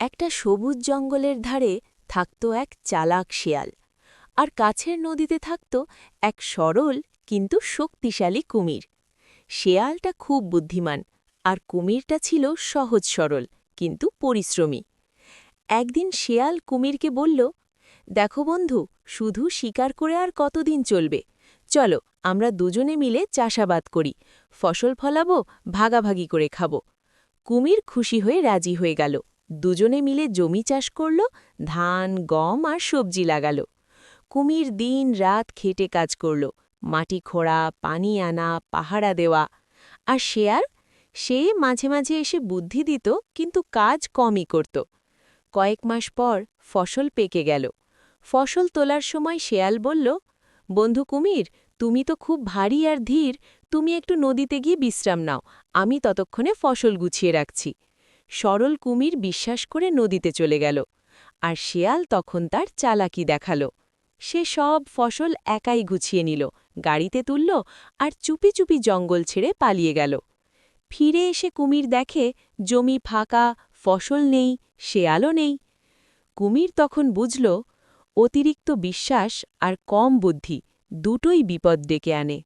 একটা সবুজ জঙ্গলের ধারে থাকত এক চালাক শেয়াল আর কাছের নদীতে থাকত এক সরল কিন্তু শক্তিশালী কুমির। শেয়ালটা খুব বুদ্ধিমান আর কুমিরটা ছিল সহজ সরল কিন্তু পরিশ্রমী। একদিন শেয়াল কুমিরকে বলল, দেখো বন্ধু, শুধু শিকার করে আর কতদিন চলবে, চলো আমরা দুজনে মিলে চাষাবাদ করি, ফসল ফলাবো, ভাগাভাগি করে খাবো। কুমির খুশি হয়ে রাজি হয়ে গেল। দুজনে মিলে জমি চাষ করল, ধান গম আর সবজি লাগালো। কুমির দিন রাত খেটে কাজ করল, মাটি খোঁড়া, পানি আনা, পাহারা দেওয়া। আর শেয়াল, সে মাঝে মাঝে এসে বুদ্ধি দিত কিন্তু কাজ কমই করত। কয়েক মাস পর ফসল পেকে গেল। ফসল তোলার সময় শেয়াল বলল, বন্ধু কুমির, তুমি তো খুব ভারী আর ধীর, তুমি একটু নদীতে গিয়ে বিশ্রাম নাও, আমি ততক্ষণে ফসল গুছিয়ে রাখছি। সরল কুমির বিশ্বাস করে নদীতে চলে গেল। আর শেয়াল তখন তার চালাকি দেখাল। সে সব ফসল একাই গুছিয়ে নিল, গাড়িতে তুলল আর চুপি চুপি জঙ্গল ছেড়ে পালিয়ে গেল। ফিরে এসে কুমির দেখে জমি ফাঁকা, ফসল নেই, শেয়ালও নেই। কুমির তখন বুঝল, অতিরিক্ত বিশ্বাস আর কম বুদ্ধি দুটোই বিপদ ডেকে আনে।